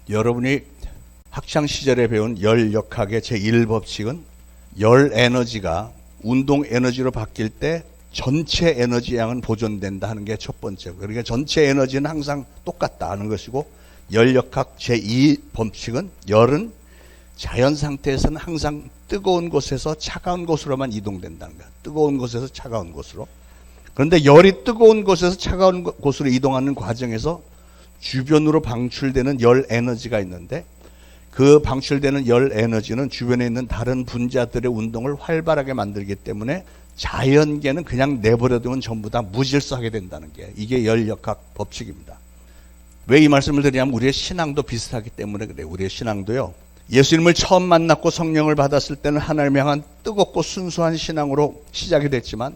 여러분이 학창시절에 배운 열역학의 제1법칙은 열 에너지가 운동 에너지로 바뀔 때 전체 에너지 양은 보존된다 하는 게 첫 번째고, 그러니까 전체 에너지는 항상 똑같다 하는 것이고, 열역학 제2법칙은 열은 자연 상태에서는 항상 뜨거운 곳에서 차가운 곳으로만 이동된다는 거야. 뜨거운 곳에서 차가운 곳으로. 그런데 열이 뜨거운 곳에서 차가운 곳으로 이동하는 과정에서 주변으로 방출되는 열 에너지가 있는데, 그 방출되는 열 에너지는 주변에 있는 다른 분자들의 운동을 활발하게 만들기 때문에 자연계는 그냥 내버려두면 전부 다 무질서하게 된다는 게, 이게 열역학 법칙입니다. 왜 이 말씀을 드리냐면 우리의 신앙도 비슷하기 때문에 그래요. 우리의 신앙도요, 예수님을 처음 만났고 성령을 받았을 때는 하나님을 향한 뜨겁고 순수한 신앙으로 시작이 됐지만,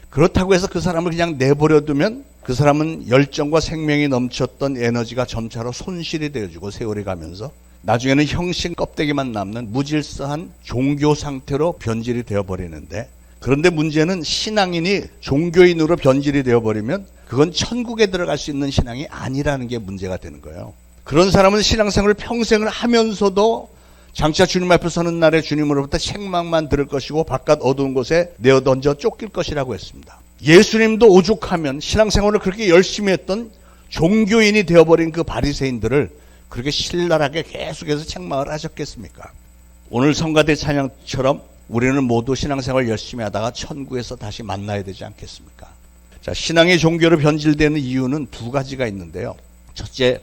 그렇다고 해서 그 사람을 그냥 내버려두면 그 사람은 열정과 생명이 넘쳤던 에너지가 점차로 손실이 되어지고 세월이 가면서 나중에는 형식 껍데기만 남는 무질서한 종교 상태로 변질이 되어버리는데, 그런데 문제는 신앙인이 종교인으로 변질이 되어버리면 그건 천국에 들어갈 수 있는 신앙이 아니라는 게 문제가 되는 거예요. 그런 사람은 신앙생활을 평생을 하면서도 장차 주님 앞에 서는 날에 주님으로부터 책망만 들을 것이고 바깥 어두운 곳에 내어던져 쫓길 것이라고 했습니다. 예수님도 오죽하면 신앙생활을 그렇게 열심히 했던 종교인이 되어버린 그 바리새인들을 그렇게 신랄하게 계속해서 책망을 하셨겠습니까? 오늘 성가대 찬양처럼 우리는 모두 신앙생활 열심히 하다가 천국에서 다시 만나야 되지 않겠습니까? 자, 신앙의 종교로 변질되는 이유는 두 가지가 있는데요. 첫째,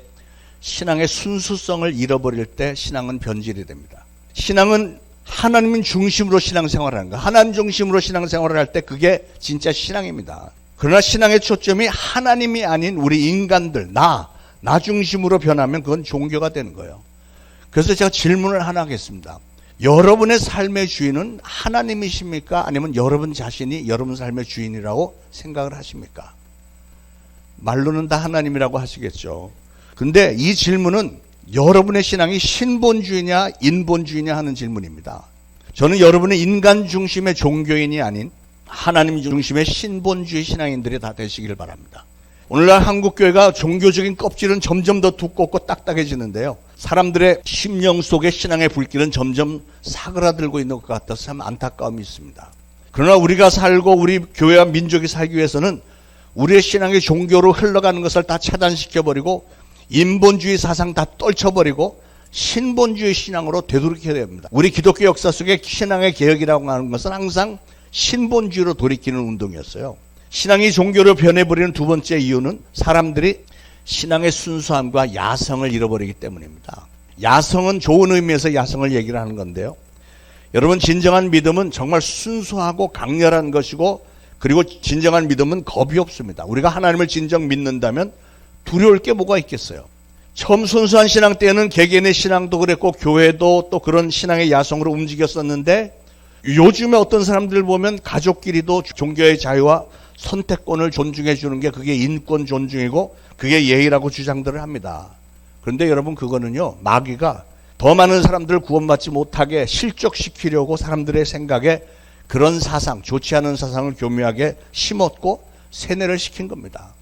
신앙의 순수성을 잃어버릴 때 신앙은 변질이 됩니다. 신앙은 하나님 중심으로 신앙생활을 하는 거, 하나님 중심으로 신앙생활을 할 때 그게 진짜 신앙입니다. 그러나 신앙의 초점이 하나님이 아닌 우리 인간들, 나 중심으로 변하면 그건 종교가 되는 거예요. 그래서 제가 질문을 하나 하겠습니다. 여러분의 삶의 주인은 하나님이십니까? 아니면 여러분 자신이 여러분 삶의 주인이라고 생각을 하십니까? 말로는 다 하나님이라고 하시겠죠. 근데 이 질문은 여러분의 신앙이 신본주의냐 인본주의냐 하는 질문입니다. 저는 여러분의 인간 중심의 종교인이 아닌 하나님 중심의 신본주의 신앙인들이 다 되시길 바랍니다. 오늘날 한국교회가 종교적인 껍질은 점점 더 두껍고 딱딱해지는데요, 사람들의 심령 속의 신앙의 불길은 점점 사그라들고 있는 것 같아서 참 안타까움이 있습니다. 그러나 우리가 살고 우리 교회와 민족이 살기 위해서는 우리의 신앙의 종교로 흘러가는 것을 다 차단시켜버리고 인본주의 사상 다 떨쳐버리고 신본주의 신앙으로 되돌이켜야 됩니다. 우리 기독교 역사 속에 신앙의 개혁이라고 하는 것은 항상 신본주의로 돌이키는 운동이었어요. 신앙이 종교로 변해버리는 두 번째 이유는 사람들이 신앙의 순수함과 야성을 잃어버리기 때문입니다. 야성은 좋은 의미에서 야성을 얘기를 하는 건데요, 여러분, 진정한 믿음은 정말 순수하고 강렬한 것이고, 그리고 진정한 믿음은 겁이 없습니다. 우리가 하나님을 진정 믿는다면 두려울 게 뭐가 있겠어요? 처음 순수한 신앙 때는 개개인의 신앙도 그랬고 교회도 또 그런 신앙의 야성으로 움직였었는데, 요즘에 어떤 사람들 보면 가족끼리도 종교의 자유와 선택권을 존중해 주는 게 그게 인권 존중이고 그게 예의라고 주장들을 합니다. 그런데 여러분, 그거는요, 마귀가 더 많은 사람들을 구원받지 못하게 실족시키려고 사람들의 생각에 그런 사상, 좋지 않은 사상을 교묘하게 심었고 세뇌를 시킨 겁니다.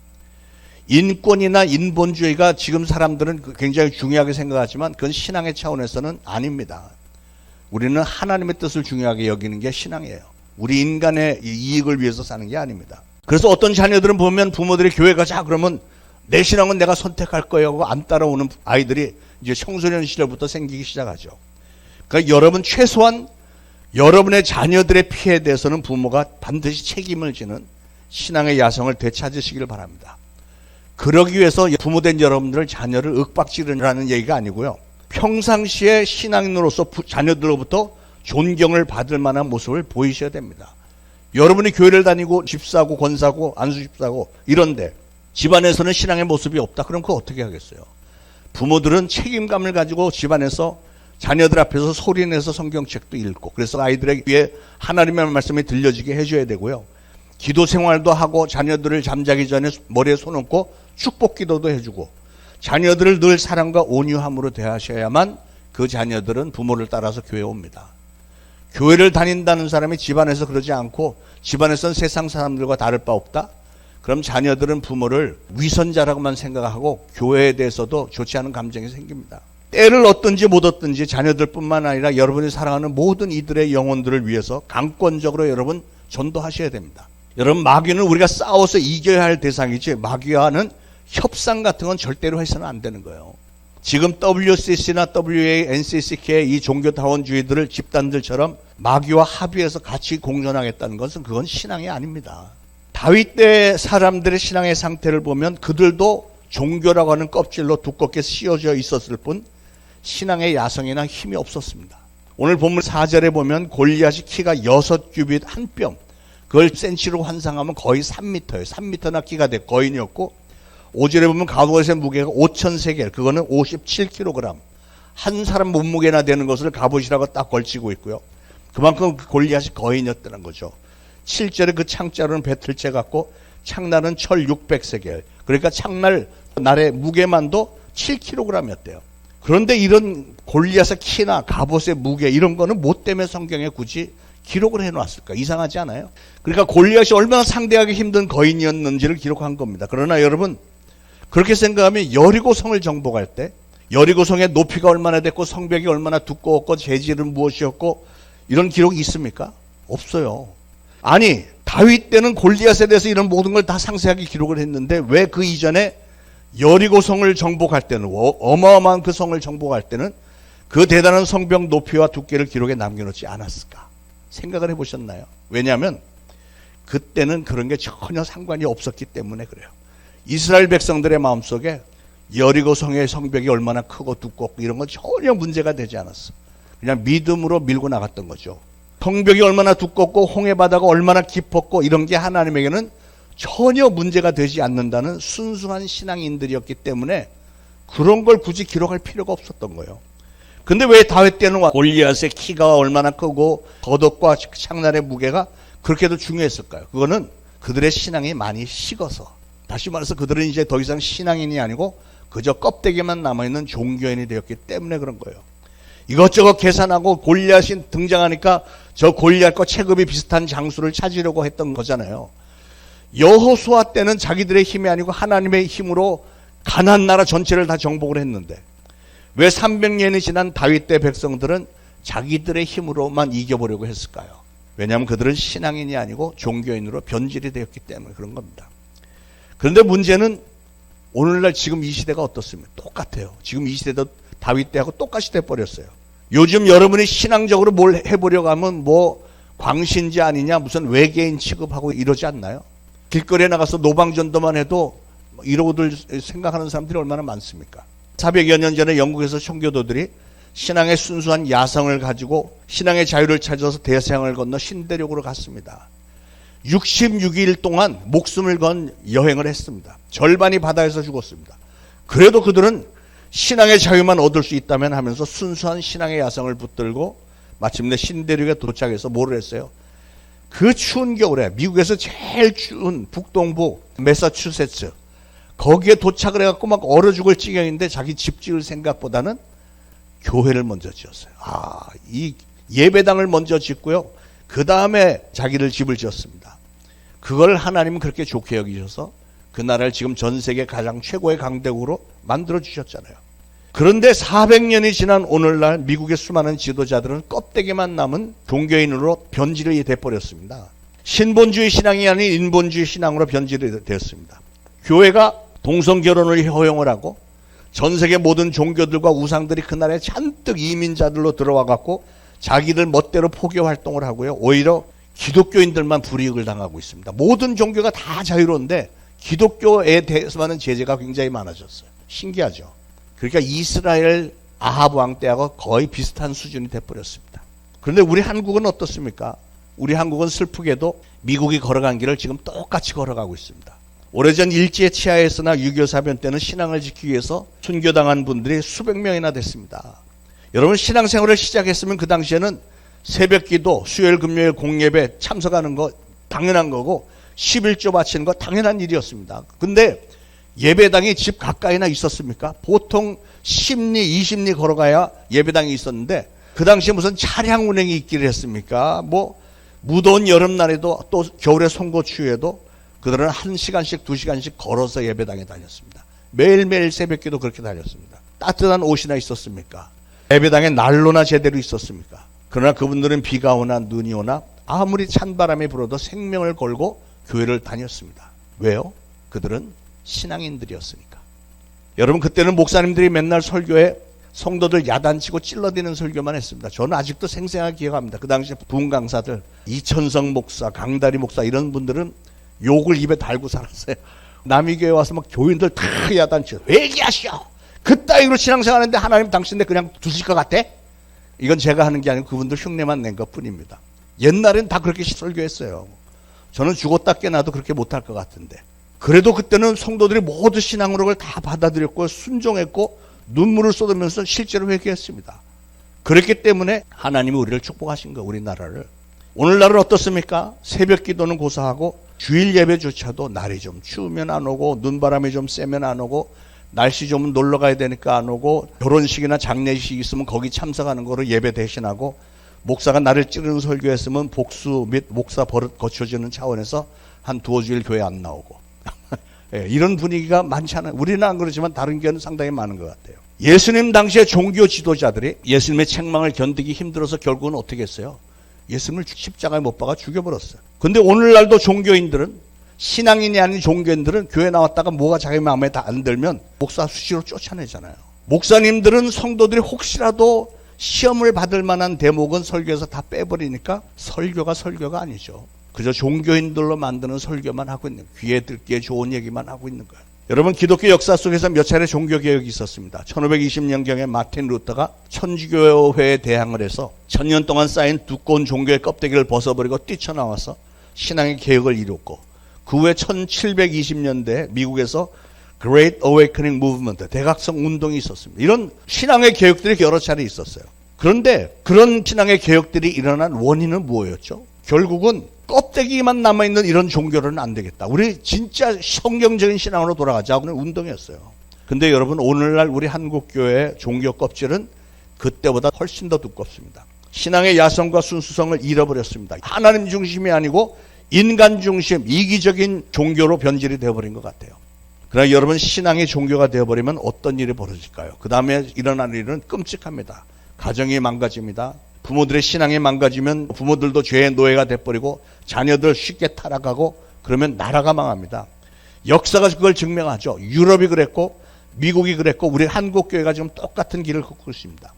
인권이나 인본주의가 지금 사람들은 굉장히 중요하게 생각하지만 그건 신앙의 차원에서는 아닙니다. 우리는 하나님의 뜻을 중요하게 여기는 게 신앙이에요. 우리 인간의 이익을 위해서 사는 게 아닙니다. 그래서 어떤 자녀들은 보면 부모들이 교회 가자 그러면 내 신앙은 내가 선택할 거예요 하고 안 따라오는 아이들이 이제 청소년 시절부터 생기기 시작하죠. 그러니까 여러분, 최소한 여러분의 자녀들의 피해에 대해서는 부모가 반드시 책임을 지는 신앙의 야성을 되찾으시길 바랍니다. 그러기 위해서 부모된 여러분들 자녀를 윽박지르라는 얘기가 아니고요, 평상시에 신앙인으로서 자녀들로부터 존경을 받을 만한 모습을 보이셔야 됩니다. 여러분이 교회를 다니고 집사고 권사고 안수집사고 이런데 집안에서는 신앙의 모습이 없다, 그럼 그거 어떻게 하겠어요? 부모들은 책임감을 가지고 집안에서 자녀들 앞에서 소리내서 성경책도 읽고, 그래서 아이들에게 하나님의 말씀이 들려지게 해줘야 되고요, 기도 생활도 하고 자녀들을 잠자기 전에 머리에 손 얹고 축복 기도도 해주고, 자녀들을 늘 사랑과 온유함으로 대하셔야만 그 자녀들은 부모를 따라서 교회에 옵니다. 교회를 다닌다는 사람이 집안에서 그러지 않고 집안에서는 세상 사람들과 다를 바 없다, 그럼 자녀들은 부모를 위선자라고만 생각하고 교회에 대해서도 좋지 않은 감정이 생깁니다. 때를 얻든지 못 얻든지 자녀들뿐만 아니라 여러분이 사랑하는 모든 이들의 영혼들을 위해서 강권적으로 여러분 전도하셔야 됩니다. 여러분, 마귀는 우리가 싸워서 이겨야 할 대상이지 마귀와는 협상 같은 건 절대로 해서는 안 되는 거예요. 지금 WCC나 WA, NCCK 이 종교다원주의들을 집단들처럼 마귀와 합의해서 같이 공존하겠다는 것은 그건 신앙이 아닙니다. 다윗 때 사람들의 신앙의 상태를 보면 그들도 종교라고 하는 껍질로 두껍게 씌워져 있었을 뿐 신앙의 야성이나 힘이 없었습니다. 오늘 본문 4절에 보면 골리앗이 키가 6규빗 한 뼘, 그걸 센치로 환상하면 거의 3m예요. 3m나 키가 돼 거인이었고, 5절에 보면 갑옷의 무게가 5,000세겔, 그거는 57kg, 한 사람 몸무게나 되는 것을 갑옷이라고 딱 걸치고 있고요. 그만큼 골리앗이 거인이었다는 거죠. 7절에 그 창자로는 배틀채 같고 창날은 철 600세겔, 그러니까 창날 날의 무게만도 7kg이었대요. 그런데 이런 골리앗의 키나 갑옷의 무게 이런 거는 뭐 때문에 성경에 굳이 기록을 해놨을까? 이상하지 않아요? 그러니까 골리앗이 얼마나 상대하기 힘든 거인이었는지를 기록한 겁니다. 그러나 여러분, 그렇게 생각하면 여리고성을 정복할 때 여리고성의 높이가 얼마나 됐고 성벽이 얼마나 두꺼웠고 재질은 무엇이었고 이런 기록이 있습니까? 없어요. 아니, 다윗 때는 골리앗에 대해서 이런 모든 걸 다 상세하게 기록을 했는데 왜 그 이전에 여리고성을 정복할 때는, 어마어마한 그 성을 정복할 때는 그 대단한 성벽 높이와 두께를 기록에 남겨놓지 않았을까? 생각을 해보셨나요? 왜냐하면 그때는 그런 게 전혀 상관이 없었기 때문에 그래요. 이스라엘 백성들의 마음속에 여리고성의 성벽이 얼마나 크고 두껍고 이런 건 전혀 문제가 되지 않았어. 그냥 믿음으로 밀고 나갔던 거죠. 성벽이 얼마나 두껍고 홍해바다가 얼마나 깊었고 이런 게 하나님에게는 전혀 문제가 되지 않는다는 순수한 신앙인들이었기 때문에 그런 걸 굳이 기록할 필요가 없었던 거예요. 근데 왜 다윗 때는 골리앗의 키가 얼마나 크고 겉옷과 창날의 무게가 그렇게도 중요했을까요? 그거는 그들의 신앙이 많이 식어서, 다시 말해서 그들은 이제 더 이상 신앙인이 아니고 그저 껍데기만 남아있는 종교인이 되었기 때문에 그런 거예요. 이것저것 계산하고 골리앗이 등장하니까 저 골리앗과 체급이 비슷한 장수를 찾으려고 했던 거잖아요. 여호수아 때는 자기들의 힘이 아니고 하나님의 힘으로 가나안 나라 전체를 다 정복을 했는데 왜 300년이 지난 다윗 때 백성들은 자기들의 힘으로만 이겨보려고 했을까요? 왜냐하면 그들은 신앙인이 아니고 종교인으로 변질이 되었기 때문에 그런 겁니다. 그런데 문제는 오늘날 지금 이 시대가 어떻습니까? 똑같아요. 지금 이 시대도 다윗 때하고 똑같이 돼버렸어요. 요즘 여러분이 신앙적으로 뭘 해보려고 하면 뭐 광신지 아니냐, 무슨 외계인 취급하고 이러지 않나요? 길거리에 나가서 노방전도만 해도 이러고들 생각하는 사람들이 얼마나 많습니까? 400여 년 전에 영국에서 청교도들이 신앙의 순수한 야성을 가지고 신앙의 자유를 찾아서 대서양을 건너 신대륙으로 갔습니다. 66일 동안 목숨을 건 여행을 했습니다. 절반이 바다에서 죽었습니다. 그래도 그들은 신앙의 자유만 얻을 수 있다면 하면서 순수한 신앙의 야성을 붙들고 마침내 신대륙에 도착해서 뭐를 했어요? 그 추운 겨울에 미국에서 제일 추운 북동부 매사추세츠, 거기에 도착을 해갖고 막 얼어 죽을 지경인데 자기 집 지을 생각보다는 교회를 먼저 지었어요. 이 예배당을 먼저 짓고요. 그 다음에 자기들 집을 지었습니다. 그걸 하나님은 그렇게 좋게 여기셔서 그 나라를 지금 전 세계 가장 최고의 강대국으로 만들어 주셨잖아요. 그런데 400년이 지난 오늘날 미국의 수많은 지도자들은 껍데기만 남은 종교인으로 변질이 돼버렸습니다. 신본주의 신앙이 아닌 인본주의 신앙으로 변질이 되었습니다. 교회가 동성결혼을 허용을 하고 전 세계 모든 종교들과 우상들이 그 나라에 잔뜩 이민자들로 들어와 갖고 자기들 멋대로 포교 활동을 하고요. 오히려 기독교인들만 불이익을 당하고 있습니다. 모든 종교가 다 자유로운데 기독교에 대해서만은 제재가 굉장히 많아졌어요. 신기하죠. 그러니까 이스라엘 아합 왕 때하고 거의 비슷한 수준이 돼버렸습니다. 그런데 우리 한국은 어떻습니까? 우리 한국은 슬프게도 미국이 걸어간 길을 지금 똑같이 걸어가고 있습니다. 오래전 일제 치하에서나 6.25 사변 때는 신앙을 지키기 위해서 순교당한 분들이 수백 명이나 됐습니다. 여러분, 신앙생활을 시작했으면 그 당시에는 새벽기도, 수요일 금요일 공예배 참석하는 거 당연한 거고 11조 바치는 거 당연한 일이었습니다. 근데 예배당이 집 가까이나 있었습니까? 보통 10리, 20리 걸어가야 예배당이 있었는데 그 당시에 무슨 차량 운행이 있기를 했습니까? 뭐 무더운 여름날에도 또 겨울에 송고추위에도 그들은 1시간씩 2시간씩 걸어서 예배당에 다녔습니다. 매일매일 새벽기도 그렇게 다녔습니다. 따뜻한 옷이나 있었습니까? 예배당에 난로나 제대로 있었습니까? 그러나 그분들은 비가 오나 눈이 오나 아무리 찬바람이 불어도 생명을 걸고 교회를 다녔습니다. 왜요? 그들은 신앙인들이었으니까. 여러분, 그때는 목사님들이 맨날 설교에 성도들 야단치고 찔러대는 설교만 했습니다. 저는 아직도 생생하게 기억합니다. 그 당시 부흥 강사들, 이천성 목사, 강다리 목사 이런 분들은 욕을 입에 달고 살았어요. 남이교회 와서 막 교인들 다 야단치고 왜 얘기하시오? 그따위로 신앙생활하는데 하나님 당신네 그냥 두실 것 같아? 이건 제가 하는 게 아니고 그분들 흉내만 낸 것뿐입니다. 옛날엔 다 그렇게 설교했어요. 저는 죽었다 깨나도 그렇게 못할 것 같은데. 그래도 그때는 성도들이 모두 신앙으로를 다 받아들였고 순종했고 눈물을 쏟으면서 실제로 회개했습니다. 그렇기 때문에 하나님이 우리를 축복하신 거예요. 우리나라를. 오늘날은 어떻습니까? 새벽 기도는 고사하고 주일 예배조차도 날이 좀 추우면 안 오고 눈바람이 좀 세면 안 오고 날씨 좀 놀러 가야 되니까 안 오고 결혼식이나 장례식 있으면 거기 참석하는 거로 예배 대신하고 목사가 나를 찌르는 설교했으면 복수 및 목사 버릇 거쳐주는 차원에서 한 두어 주일 교회 안 나오고 예, 이런 분위기가 많지 않아요. 우리는 안 그러지만 다른 교회는 상당히 많은 것 같아요. 예수님 당시에 종교 지도자들이 예수님의 책망을 견디기 힘들어서 결국은 어떻게 했어요? 예수님을 십자가에 못 박아 죽여버렸어요. 근데 오늘날도 종교인들은 신앙인이 아닌 종교인들은 교회 나왔다가 뭐가 자기 마음에 다 안 들면 목사 수시로 쫓아내잖아요. 목사님들은 성도들이 혹시라도 시험을 받을 만한 대목은 설교에서 다 빼버리니까 설교가 아니죠. 그저 종교인들로 만드는 설교만 하고 있는, 귀에 듣기에 좋은 얘기만 하고 있는 거예요. 여러분, 기독교 역사 속에서 몇 차례 종교개혁이 있었습니다. 1520년경에 마틴 루터가 천주교회에 대항을 해서 1000년 동안 쌓인 두꺼운 종교의 껍데기를 벗어버리고 뛰쳐나와서 신앙의 개혁을 이뤘고, 그 후에 1720년대 미국에서 Great Awakening Movement, 대각성 운동이 있었습니다. 이런 신앙의 개혁들이 여러 차례 있었어요. 그런데 그런 신앙의 개혁들이 일어난 원인은 뭐였죠? 결국은 껍데기만 남아있는 이런 종교로는 안 되겠다. 우리 진짜 성경적인 신앙으로 돌아가자고는 운동이었어요. 근데 여러분, 오늘날 우리 한국교회의 종교 껍질은 그때보다 훨씬 더 두껍습니다. 신앙의 야성과 순수성을 잃어버렸습니다. 하나님 중심이 아니고 인간 중심, 이기적인 종교로 변질이 되어버린 것 같아요. 그러나 여러분, 신앙의 종교가 되어버리면 어떤 일이 벌어질까요? 그 다음에 일어날 일은 끔찍합니다. 가정이 망가집니다. 부모들의 신앙이 망가지면 부모들도 죄의 노예가 돼버리고 자녀들 쉽게 타락하고 그러면 나라가 망합니다. 역사가 그걸 증명하죠. 유럽이 그랬고 미국이 그랬고 우리 한국교회가 지금 똑같은 길을 걷고 있습니다.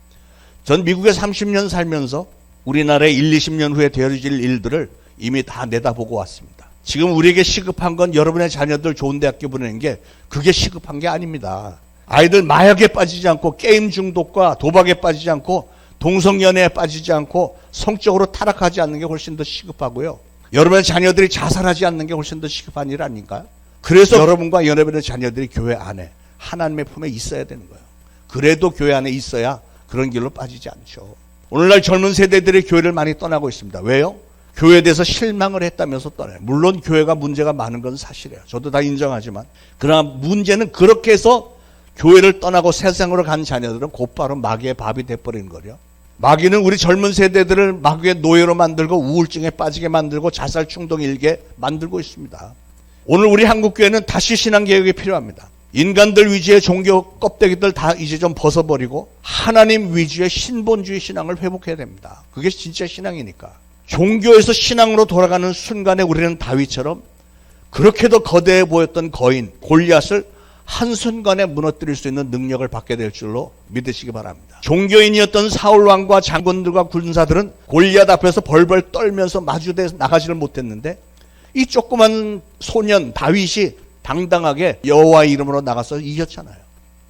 전 미국에 30년 살면서 우리나라의 1, 20년 후에 되어질 일들을 이미 다 내다보고 왔습니다. 지금 우리에게 시급한 건 여러분의 자녀들 좋은 대학교 보내는 게 그게 시급한 게 아닙니다. 아이들 마약에 빠지지 않고 게임 중독과 도박에 빠지지 않고 동성연애에 빠지지 않고 성적으로 타락하지 않는 게 훨씬 더 시급하고요. 여러분의 자녀들이 자살하지 않는 게 훨씬 더 시급한 일 아닌가요? 그래서 여러분과 여러분의 자녀들이 교회 안에 하나님의 품에 있어야 되는 거예요. 그래도 교회 안에 있어야 그런 길로 빠지지 않죠. 오늘날 젊은 세대들이 교회를 많이 떠나고 있습니다. 왜요? 교회에 대해서 실망을 했다면서 떠나요. 물론 교회가 문제가 많은 건 사실이에요. 저도 다 인정하지만 그러나 문제는 그렇게 해서 교회를 떠나고 세상으로 간 자녀들은 곧바로 마귀의 밥이 돼버리는 거예요. 마귀는 우리 젊은 세대들을 마귀의 노예로 만들고 우울증에 빠지게 만들고 자살 충동이 일게 만들고 있습니다. 오늘 우리 한국교회는 다시 신앙개혁이 필요합니다. 인간들 위주의 종교 껍데기들 다 이제 좀 벗어버리고 하나님 위주의 신본주의 신앙을 회복해야 됩니다. 그게 진짜 신앙이니까. 종교에서 신앙으로 돌아가는 순간에 우리는 다윗처럼 그렇게도 거대해 보였던 거인 골리앗을 한순간에 무너뜨릴 수 있는 능력을 받게 될 줄로 믿으시기 바랍니다. 종교인이었던 사울왕과 장군들과 군사들은 골리앗 앞에서 벌벌 떨면서 마주대서 나가지를 못했는데 이 조그만 소년 다윗이 당당하게 여호와의 이름으로 나가서 이겼잖아요.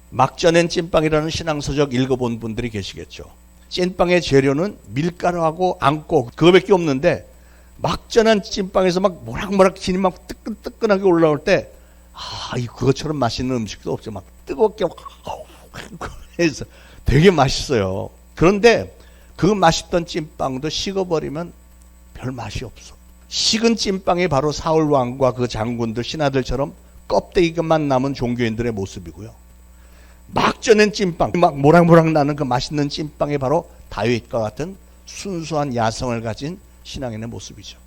막전엔 찐빵이라는 신앙서적 읽어본 분들이 계시겠죠. 찐빵의 재료는 밀가루하고 앙꼬 그거밖에 없는데 막전한 찐빵에서 막 모락모락 진이 막 뜨끈뜨끈하게 올라올 때 그것처럼 맛있는 음식도 없죠. 막 뜨겁게 해서 되게 맛있어요. 그런데 그 맛있던 찐빵도 식어버리면 별 맛이 없어. 식은 찐빵이 바로 사울 왕과 그 장군들 신하들처럼 껍데기만 남은 종교인들의 모습이고요. 막 쪄낸 찐빵, 막 모락모락 나는 그 맛있는 찐빵이 바로 다윗과 같은 순수한 야성을 가진 신앙인의 모습이죠.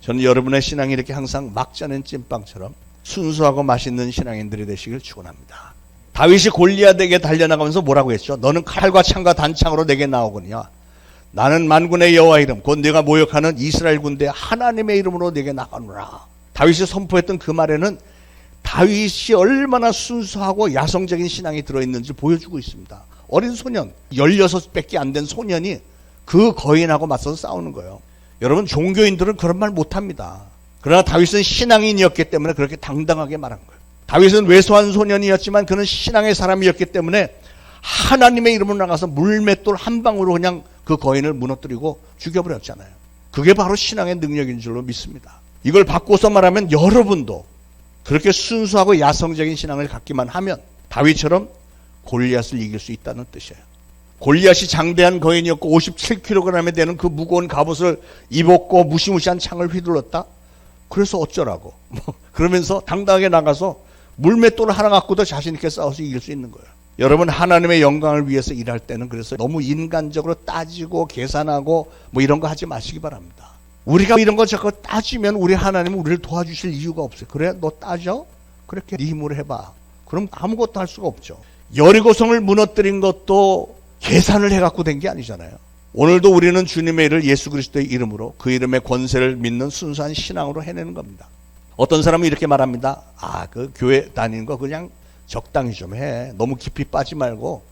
저는 여러분의 신앙이 이렇게 항상 막 짜낸 찐빵처럼 순수하고 맛있는 신앙인들이 되시길 축원합니다. 다윗이 골리앗에게 달려나가면서 뭐라고 했죠? 너는 칼과 창과 단창으로 내게 나오거니와 나는 만군의 여호와 이름 곧 네가 모욕하는 이스라엘 군대 하나님의 이름으로 내게 나가노라. 다윗이 선포했던 그 말에는 다윗이 얼마나 순수하고 야성적인 신앙이 들어있는지 보여주고 있습니다. 어린 소년 16밖에 안 된 소년이 그 거인하고 맞서서 싸우는 거예요. 여러분, 종교인들은 그런 말 못합니다. 그러나 다윗은 신앙인이었기 때문에 그렇게 당당하게 말한 거예요. 다윗은 왜소한 소년이었지만 그는 신앙의 사람이었기 때문에 하나님의 이름으로 나가서 물맷돌 한 방으로 그냥 그 거인을 무너뜨리고 죽여버렸잖아요. 그게 바로 신앙의 능력인 줄로 믿습니다. 이걸 바꿔서 말하면 여러분도 그렇게 순수하고 야성적인 신앙을 갖기만 하면 다윗처럼 골리앗을 이길 수 있다는 뜻이에요. 골리앗이 장대한 거인이었고 57kg에 되는 그 무거운 갑옷을 입었고 무시무시한 창을 휘둘렀다? 그래서 어쩌라고. 그러면서 당당하게 나가서 물맷돌을 하나 갖고도 자신 있게 싸워서 이길 수 있는 거예요. 여러분, 하나님의 영광을 위해서 일할 때는 그래서 너무 인간적으로 따지고 계산하고 뭐 이런 거 하지 마시기 바랍니다. 우리가 이런 거 자꾸 따지면 우리 하나님은 우리를 도와주실 이유가 없어요. 그래? 너 따져? 그렇게 네 힘으로 해봐. 그럼 아무것도 할 수가 없죠. 여리고성을 무너뜨린 것도 계산을 해갖고 된 게 아니잖아요. 오늘도 우리는 주님의 일을 예수 그리스도의 이름으로 그 이름의 권세를 믿는 순수한 신앙으로 해내는 겁니다. 어떤 사람은 이렇게 말합니다. 그 교회 다니는 거 그냥 적당히 좀 해. 너무 깊이 빠지 말고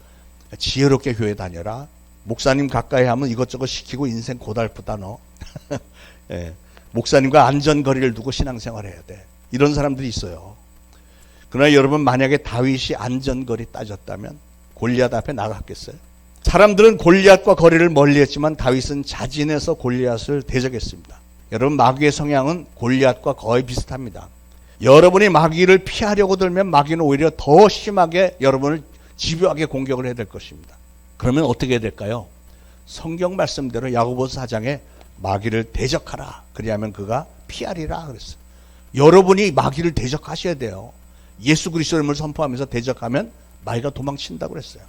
지혜롭게 교회 다녀라. 목사님 가까이 하면 이것저것 시키고 인생 고달프다 너. 예, 목사님과 안전거리를 두고 신앙생활 해야 돼. 이런 사람들이 있어요. 그러나 여러분, 만약에 다윗이 안전거리 따졌다면 골리앗 앞에 나갔겠어요? 사람들은 골리앗과 거리를 멀리했지만 다윗은 자진해서 골리앗을 대적했습니다. 여러분, 마귀의 성향은 골리앗과 거의 비슷합니다. 여러분이 마귀를 피하려고 들면 마귀는 오히려 더 심하게 여러분을 집요하게 공격을 해야 될 것입니다. 그러면 어떻게 해야 될까요? 성경 말씀대로 야고보서 4장에 마귀를 대적하라. 그리하면 그가 피하리라 그랬어요. 여러분이 마귀를 대적하셔야 돼요. 예수 그리스도의 이름을 선포하면서 대적하면 마귀가 도망친다고 그랬어요.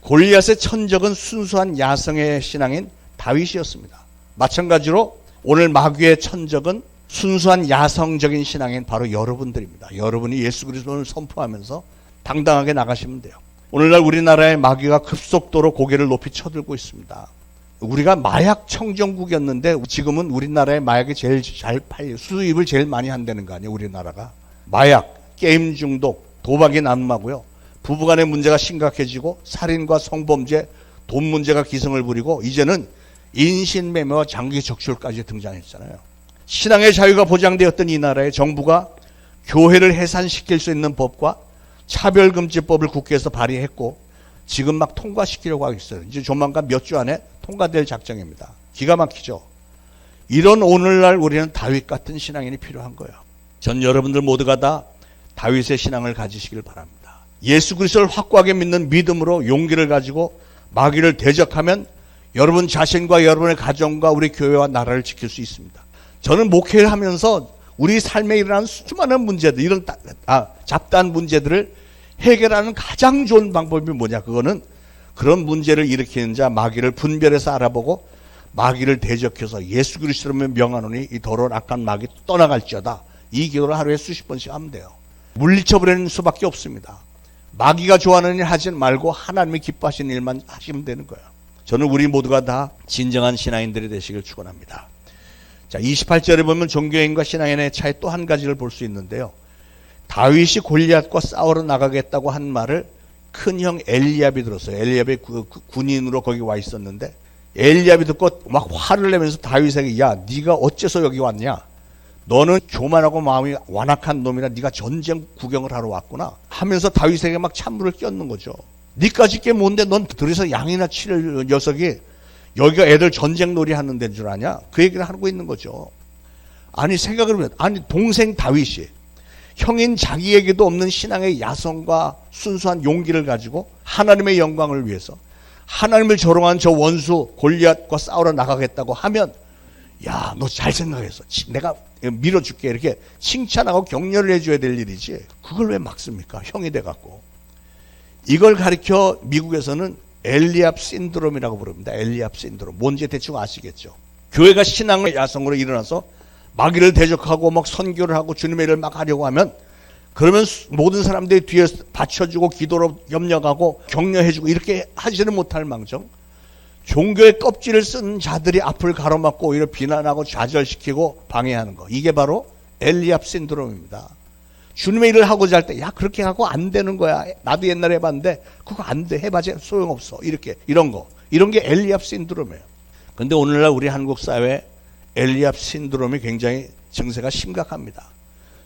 골리앗의 천적은 순수한 야성의 신앙인 다윗이었습니다. 마찬가지로 오늘 마귀의 천적은 순수한 야성적인 신앙인 바로 여러분들입니다. 여러분이 예수 그리스도를 선포하면서 당당하게 나가시면 돼요. 오늘날 우리나라의 마귀가 급속도로 고개를 높이 쳐들고 있습니다. 우리가 마약 청정국이었는데 지금은 우리나라의 마약이 제일 잘 팔려 수입을 제일 많이 한다는 거 아니에요. 우리나라가 마약, 게임 중독, 도박이 난무하고요. 부부간의 문제가 심각해지고 살인과 성범죄, 돈 문제가 기승을 부리고 이제는 인신매매와 장기 적출까지 등장했잖아요. 신앙의 자유가 보장되었던 이 나라에 정부가 교회를 해산시킬 수 있는 법과 차별금지법을 국회에서 발의했고 지금 막 통과시키려고 하고 있어요. 이제 조만간 몇 주 안에 통과될 작정입니다. 기가 막히죠. 이런 오늘날 우리는 다윗 같은 신앙인이 필요한 거예요. 전 여러분들 모두가 다 다윗의 신앙을 가지시길 바랍니다. 예수 그리스도를 확고하게 믿는 믿음으로 용기를 가지고 마귀를 대적하면 여러분 자신과 여러분의 가정과 우리 교회와 나라를 지킬 수 있습니다. 저는 목회를 하면서 우리 삶에 일어나는 수많은 문제들, 이런 잡다한 문제들을 해결하는 가장 좋은 방법이 뭐냐? 그거는 그런 문제를 일으키는 자 마귀를 분별해서 알아보고 마귀를 대적해서 예수 그리스도로 명하노니 이 더러운 악한 마귀 떠나갈지어다. 이 기도를 하루에 수십 번씩 하면 돼요. 물리쳐버리는 수밖에 없습니다. 마귀가 좋아하는 일 하지 말고 하나님이 기뻐하시는 일만 하시면 되는 거예요. 저는 우리 모두가 다 진정한 신앙인들이 되시길 축원합니다. 자, 28절에 보면 종교인과 신앙인의 차이 또 한 가지를 볼 수 있는데요. 다윗이 골리앗과 싸우러 나가겠다고 한 말을 큰형 엘리압이 들었어요. 엘리압이 군인으로 거기 와 있었는데 엘리압이 듣고 막 화를 내면서 다윗에게 야, 네가 어째서 여기 왔냐? 너는 교만하고 마음이 완악한 놈이라 네가 전쟁 구경을 하러 왔구나 하면서 다윗에게 막 찬물을 끼얹는 거죠. 네까지 게 뭔데 넌 들여서 양이나 치를 녀석이 여기가 애들 전쟁놀이 하는 데인 줄 아냐? 그 얘기를 하고 있는 거죠. 아니 생각을 해보면 아니 동생 다윗이 형인 자기에게도 없는 신앙의 야성과 순수한 용기를 가지고 하나님의 영광을 위해서 하나님을 조롱한 저 원수 골리앗과 싸우러 나가겠다고 하면 야, 너 잘 생각했어. 내가 밀어줄게. 이렇게 칭찬하고 격려를 해줘야 될 일이지. 그걸 왜 막습니까? 형이 돼갖고. 이걸 가리켜 미국에서는 엘리압 신드롬이라고 부릅니다. 엘리압 신드롬. 뭔지 대충 아시겠죠? 교회가 신앙의 야성으로 일어나서 마귀를 대적하고 막 선교를 하고 주님의 일을 막 하려고 하면, 그러면 모든 사람들이 뒤에서 받쳐주고 기도로 협력하고 격려해주고 이렇게 하지는 못할 망정, 종교의 껍질을 쓴 자들이 앞을 가로막고 오히려 비난하고 좌절시키고 방해하는 거, 이게 바로 엘리압 신드롬입니다. 주님의 일을 하고자 할 때, 야, 그렇게 하고 안 되는 거야. 나도 옛날에 해봤는데 그거 안 돼. 해봐야 소용없어. 이렇게, 이런 거, 이런 게 엘리압 신드롬이에요. 근데 오늘날 우리 한국 사회 엘리압 신드롬이 굉장히 증세가 심각합니다.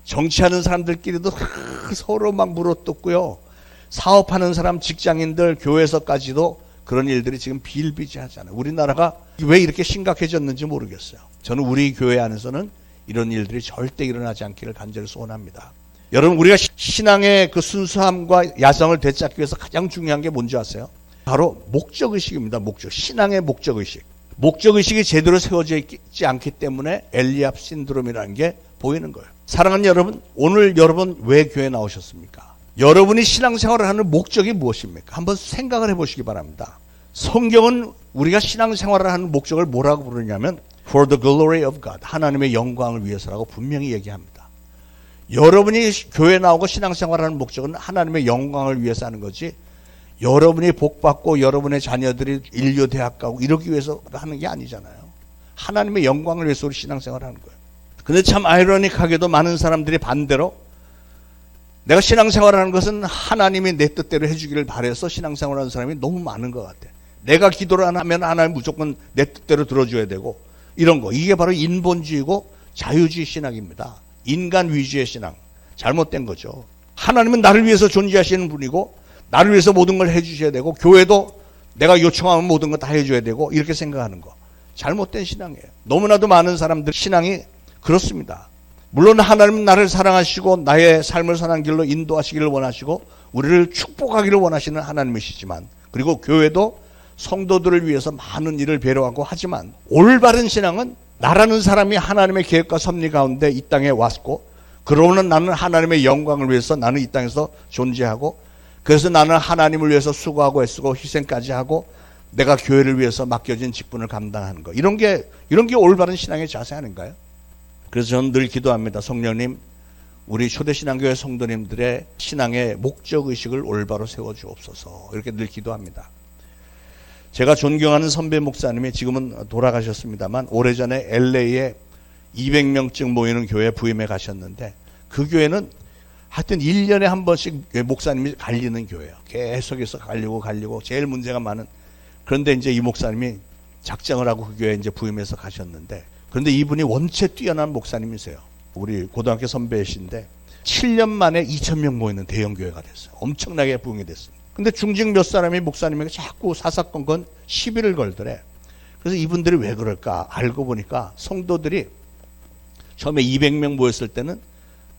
정치하는 사람들끼리도 서로 막 물어뜯고요. 사업하는 사람, 직장인들, 교회에서까지도 그런 일들이 지금 비일비재하잖아요. 우리나라가 왜 이렇게 심각해졌는지 모르겠어요. 저는 우리 교회 안에서는 이런 일들이 절대 일어나지 않기를 간절히 소원합니다. 여러분, 우리가 신앙의 그 순수함과 야성을 되찾기 위해서 가장 중요한 게 뭔지 아세요? 바로 목적의식입니다. 목적. 신앙의 목적의식. 목적의식이 제대로 세워져 있지 않기 때문에 엘리압 신드롬이라는 게 보이는 거예요. 사랑하는 여러분, 오늘 여러분 왜 교회에 나오셨습니까? 여러분이 신앙생활을 하는 목적이 무엇입니까? 한번 생각을 해보시기 바랍니다. 성경은 우리가 신앙생활을 하는 목적을 뭐라고 부르냐면 For the glory of God, 하나님의 영광을 위해서라고 분명히 얘기합니다. 여러분이 교회에 나오고 신앙생활을 하는 목적은 하나님의 영광을 위해서 하는 거지, 여러분이 복받고 여러분의 자녀들이 인류대학 가고 이러기 위해서 하는 게 아니잖아요. 하나님의 영광을 위해서 우리 신앙생활을 하는 거예요. 근데 참 아이러닉하게도 많은 사람들이 반대로 내가 신앙생활을 하는 것은 하나님이 내 뜻대로 해주기를 바라서 신앙생활을 하는 사람이 너무 많은 것 같아. 내가 기도를 안 하면 하나님 무조건 내 뜻대로 들어줘야 되고 이런 거. 이게 바로 인본주의고 자유주의 신학입니다. 인간 위주의 신앙. 잘못된 거죠. 하나님은 나를 위해서 존재하시는 분이고 나를 위해서 모든 걸 해주셔야 되고 교회도 내가 요청하면 모든 거 다 해줘야 되고 이렇게 생각하는 거. 잘못된 신앙이에요. 너무나도 많은 사람들 신앙이 그렇습니다. 물론 하나님은 나를 사랑하시고 나의 삶을 선한 길로 인도하시기를 원하시고 우리를 축복하기를 원하시는 하나님이시지만, 그리고 교회도 성도들을 위해서 많은 일을 배려하고 하지만, 올바른 신앙은 나라는 사람이 하나님의 계획과 섭리 가운데 이 땅에 왔고, 그러면 나는 하나님의 영광을 위해서 나는 이 땅에서 존재하고, 그래서 나는 하나님을 위해서 수고하고 애쓰고 희생까지 하고 내가 교회를 위해서 맡겨진 직분을 감당하는 거. 이런 게 올바른 신앙의 자세 아닌가요? 그래서 저는 늘 기도합니다. 성령님, 우리 초대신앙교회 성도님들의 신앙의 목적의식을 올바로 세워주옵소서. 이렇게 늘 기도합니다. 제가 존경하는 선배 목사님이 지금은 돌아가셨습니다만 오래전에 LA에 200명쯤 모이는 교회 부임해 가셨는데, 그 교회는 하여튼 1년에 한 번씩 목사님이 갈리는 교회예요. 계속해서 갈리고 제일 문제가 많은. 그런데 이제 이 목사님이 작정을 하고 그 교회에 이제 부임해서 가셨는데, 그런데 이분이 원체 뛰어난 목사님이세요. 우리 고등학교 선배이신데 7년 만에 2,000명 모이는 대형 교회가 됐어요. 엄청나게 부흥이 됐습니다. 근데 중직 몇 사람이 목사님에게 자꾸 사사건건 시비를 걸더래. 그래서 이분들이 왜 그럴까 알고 보니까, 성도들이 처음에 200명 모였을 때는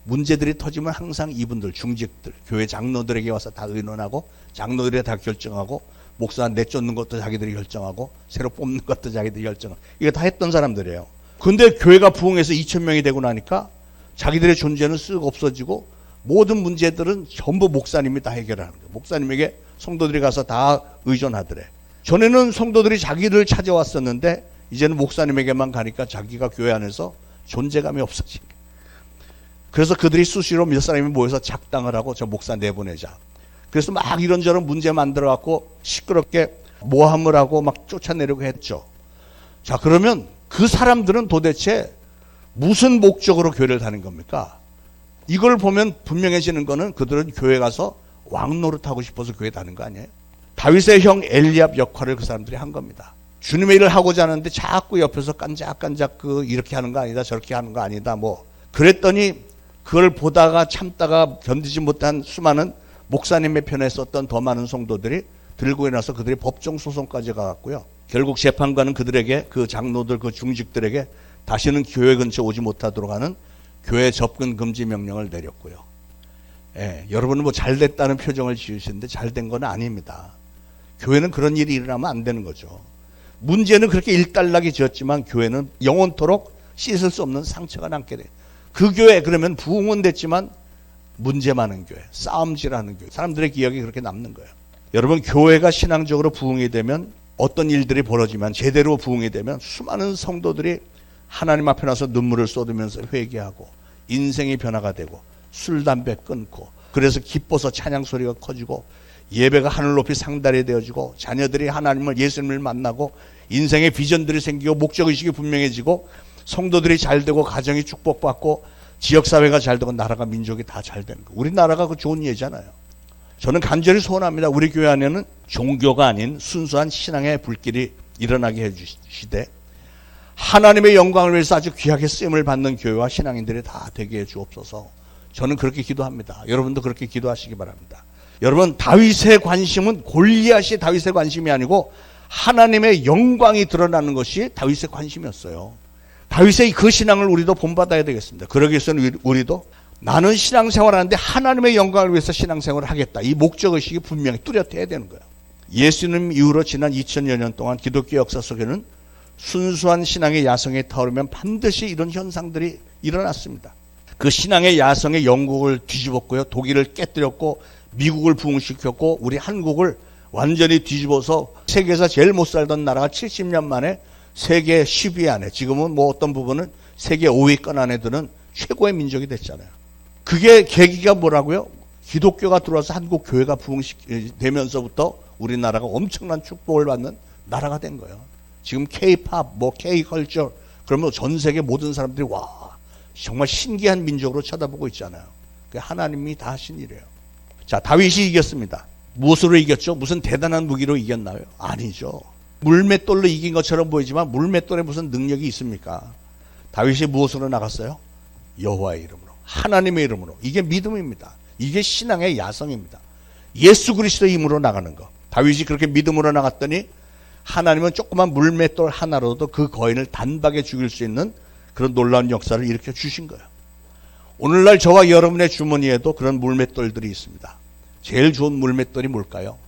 문제들이 터지면 항상 이분들, 중직들, 교회 장로들에게 와서 다 의논하고 장로들이 다 결정하고, 목사 내쫓는 것도 자기들이 결정하고 새로 뽑는 것도 자기들이 결정하고, 이거 다 했던 사람들이에요. 근데 교회가 부흥해서 2,000명이 되고 나니까 자기들의 존재는 쓱 없어지고 모든 문제들은 전부 목사님이 다 해결하는 거예요. 목사님에게 성도들이 가서 다 의존하더래. 전에는 성도들이 자기를 찾아왔었는데 이제는 목사님에게만 가니까 자기가 교회 안에서 존재감이 없어진 거예요. 그래서 그들이 수시로 몇 사람이 모여서 작당을 하고 저 목사 내보내자. 그래서 막 이런저런 문제 만들어 갖고 시끄럽게 모함을 하고 막 쫓아내려고 했죠. 자, 그러면 그 사람들은 도대체 무슨 목적으로 교회를 다닌 겁니까? 이걸 보면 분명해지는 거는 그들은 교회 가서 왕 노릇하고 싶어서 교회 다닌 거 아니에요? 다윗의 형 엘리압 역할을 그 사람들이 한 겁니다. 주님의 일을 하고자 하는데 자꾸 옆에서 깐작깐작 이렇게 하는 거 아니다, 저렇게 하는 거 아니다 뭐 그랬더니, 그걸 보다가 참다가 견디지 못한 수많은 목사님의 편에 섰던 더 많은 성도들이 들고 일어나서 그들이 법정 소송까지 가갔고요. 결국 재판관은 그들에게, 그 장로들, 그 중직들에게 다시는 교회 근처 오지 못하도록 하는 교회 접근 금지 명령을 내렸고요. 예, 여러분은 뭐 잘됐다는 표정을 지으시는데 잘된 건 아닙니다. 교회는 그런 일이 일어나면 안 되는 거죠. 문제는 그렇게 일단락이 지었지만 교회는 영원토록 씻을 수 없는 상처가 남게 돼요. 그 교회 그러면 부흥은 됐지만 문제 많은 교회, 싸움질하는 교회, 사람들의 기억이 그렇게 남는 거예요. 여러분, 교회가 신앙적으로 부흥이 되면 어떤 일들이 벌어지면, 제대로 부흥이 되면 수많은 성도들이 하나님 앞에 나서 눈물을 쏟으면서 회개하고 인생의 변화가 되고 술, 담배 끊고 그래서 기뻐서 찬양 소리가 커지고 예배가 하늘 높이 상달이 되어지고 자녀들이 하나님을 예수님을 만나고 인생의 비전들이 생기고 목적의식이 분명해지고 성도들이 잘 되고 가정이 축복받고 지역사회가 잘 되고 나라가 민족이 다 잘 되는 거예요. 우리나라가 그 좋은 예잖아요. 저는 간절히 소원합니다. 우리 교회 안에는 종교가 아닌 순수한 신앙의 불길이 일어나게 해주시되 하나님의 영광을 위해서 아주 귀하게 쓰임을 받는 교회와 신앙인들이 다 되게 해주옵소서. 저는 그렇게 기도합니다. 여러분도 그렇게 기도하시기 바랍니다. 여러분, 다윗의 관심은 골리앗이 다윗의 관심이 아니고 하나님의 영광이 드러나는 것이 다윗의 관심이었어요. 다윗의 그 신앙을 우리도 본받아야 되겠습니다. 그러기 위해서는 우리도 나는 신앙생활하는데 하나님의 영광을 위해서 신앙생활을 하겠다. 이 목적의식이 분명히 뚜렷해야 되는 거예요. 예수님 이후로 지난 2000여 년 동안 기독교 역사 속에는 순수한 신앙의 야성에 타오르면 반드시 이런 현상들이 일어났습니다. 그 신앙의 야성의 영국을 뒤집었고요. 독일을 깨뜨렸고 미국을 부흥시켰고 우리 한국을 완전히 뒤집어서 세계에서 제일 못 살던 나라가 70년 만에 세계 10위 안에, 지금은 뭐 어떤 부분은 세계 5위권 안에 드는 최고의 민족이 됐잖아요. 그게 계기가 뭐라고요? 기독교가 들어와서 한국 교회가 부흥되면서부터 우리나라가 엄청난 축복을 받는 나라가 된 거예요. 지금 K-팝, 뭐 K-컬처, 그러면 전 세계 모든 사람들이 와, 정말 신기한 민족으로 쳐다보고 있잖아요. 그게 하나님이 다 하신 일이에요. 자, 다윗이 이겼습니다. 무엇으로 이겼죠? 무슨 대단한 무기로 이겼나요? 아니죠. 물맷돌로 이긴 것처럼 보이지만 물맷돌에 무슨 능력이 있습니까? 다윗이 무엇으로 나갔어요? 여호와의 이름으로, 하나님의 이름으로. 이게 믿음입니다. 이게 신앙의 야성입니다. 예수 그리스도의 힘으로 나가는 거. 다윗이 그렇게 믿음으로 나갔더니 하나님은 조그만 물맷돌 하나로도 그 거인을 단박에 죽일 수 있는 그런 놀라운 역사를 일으켜 주신 거예요. 오늘날 저와 여러분의 주머니에도 그런 물맷돌들이 있습니다. 제일 좋은 물맷돌이 뭘까요?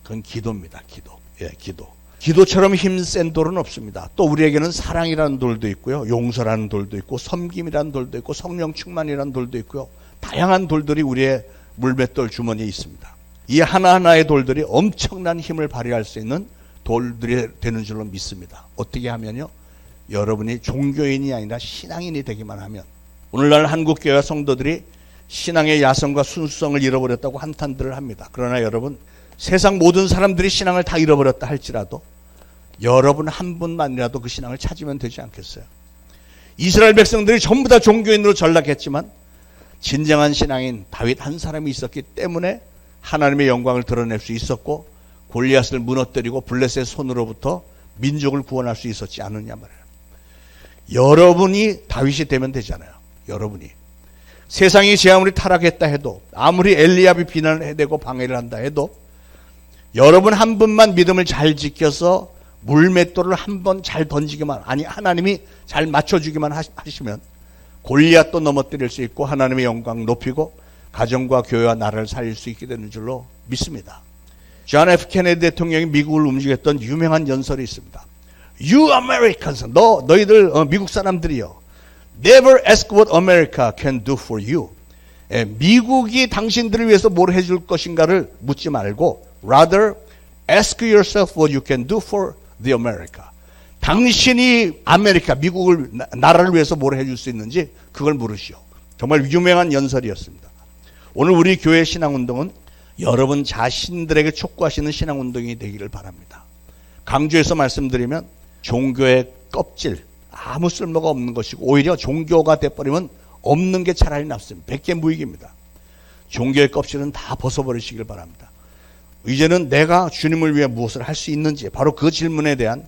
그건 기도입니다. 기도. 예, 기도. 기도처럼 힘센 돌은 없습니다. 또 우리에게는 사랑이라는 돌도 있고요. 용서라는 돌도 있고 섬김이라는 돌도 있고 성령 충만이라는 돌도 있고요. 다양한 돌들이 우리의 물맷돌 주머니에 있습니다. 이 하나하나의 돌들이 엄청난 힘을 발휘할 수 있는 돌들이 되는 줄로 믿습니다. 어떻게 하면요? 여러분이 종교인이 아니라 신앙인이 되기만 하면. 오늘날 한국교회와 성도들이 신앙의 야성과 순수성을 잃어버렸다고 한탄들을 합니다. 그러나 여러분, 세상 모든 사람들이 신앙을 다 잃어버렸다 할지라도 여러분 한 분만이라도 그 신앙을 찾으면 되지 않겠어요? 이스라엘 백성들이 전부 다 종교인으로 전락했지만 진정한 신앙인 다윗 한 사람이 있었기 때문에 하나님의 영광을 드러낼 수 있었고 골리앗을 무너뜨리고 블레셋의 손으로부터 민족을 구원할 수 있었지 않느냐 말이에요. 여러분이 다윗이 되면 되잖아요. 여러분이. 세상이 제 아무리 타락했다 해도, 아무리 엘리압이 비난을 해대고 방해를 한다 해도 여러분 한 분만 믿음을 잘 지켜서 물맷돌을 한 번 잘 던지기만, 아니 하나님이 잘 맞춰주기만 하시면 골리앗도 넘어뜨릴 수 있고 하나님의 영광 높이고 가정과 교회와 나라를 살릴 수 있게 되는 줄로 믿습니다. 존 F 케네디 대통령이 미국을 움직였던 유명한 연설이 있습니다. You Americans, 너희들 미국 사람들이요. Never ask what America can do for you. 미국이 당신들을 위해서 뭘 해줄 것인가를 묻지 말고 rather ask yourself what you can do for the America. 당신이 아메리카, 미국을, 나라를 위해서 뭘 해줄 수 있는지 그걸 물으시오. 정말 유명한 연설이었습니다. 오늘 우리 교회 신앙운동은 여러분 자신들에게 촉구하시는 신앙운동이 되기를 바랍니다. 강조해서 말씀드리면 종교의 껍질, 아무 쓸모가 없는 것이고 오히려 종교가 돼버리면 없는 게 차라리 낫습니다. 백개무익입니다. 종교의 껍질은 다 벗어버리시길 바랍니다. 이제는 내가 주님을 위해 무엇을 할 수 있는지, 바로 그 질문에 대한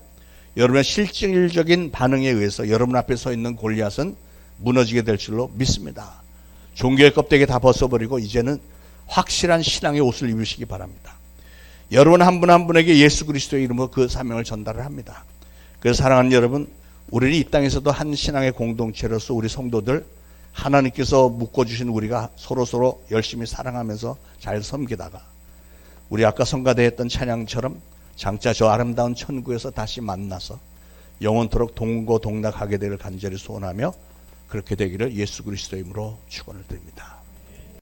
여러분의 실질적인 반응에 의해서 여러분 앞에 서 있는 골리앗은 무너지게 될 줄로 믿습니다. 종교의 껍데기 다 벗어버리고 이제는 확실한 신앙의 옷을 입으시기 바랍니다. 여러분 한 분 한 분에게 예수 그리스도의 이름으로 그 사명을 전달을 합니다. 그래서 사랑하는 여러분, 우리는 이 땅에서도 한 신앙의 공동체로서 우리 성도들, 하나님께서 묶어주신 우리가 서로 열심히 사랑하면서 잘 섬기다가 우리 아까 성가대 했던 찬양처럼 장차 저 아름다운 천국에서 다시 만나서 영원토록 동고동락하게 되기를 간절히 소원하며 그렇게 되기를 예수 그리스도의 이름으로 축원을 드립니다.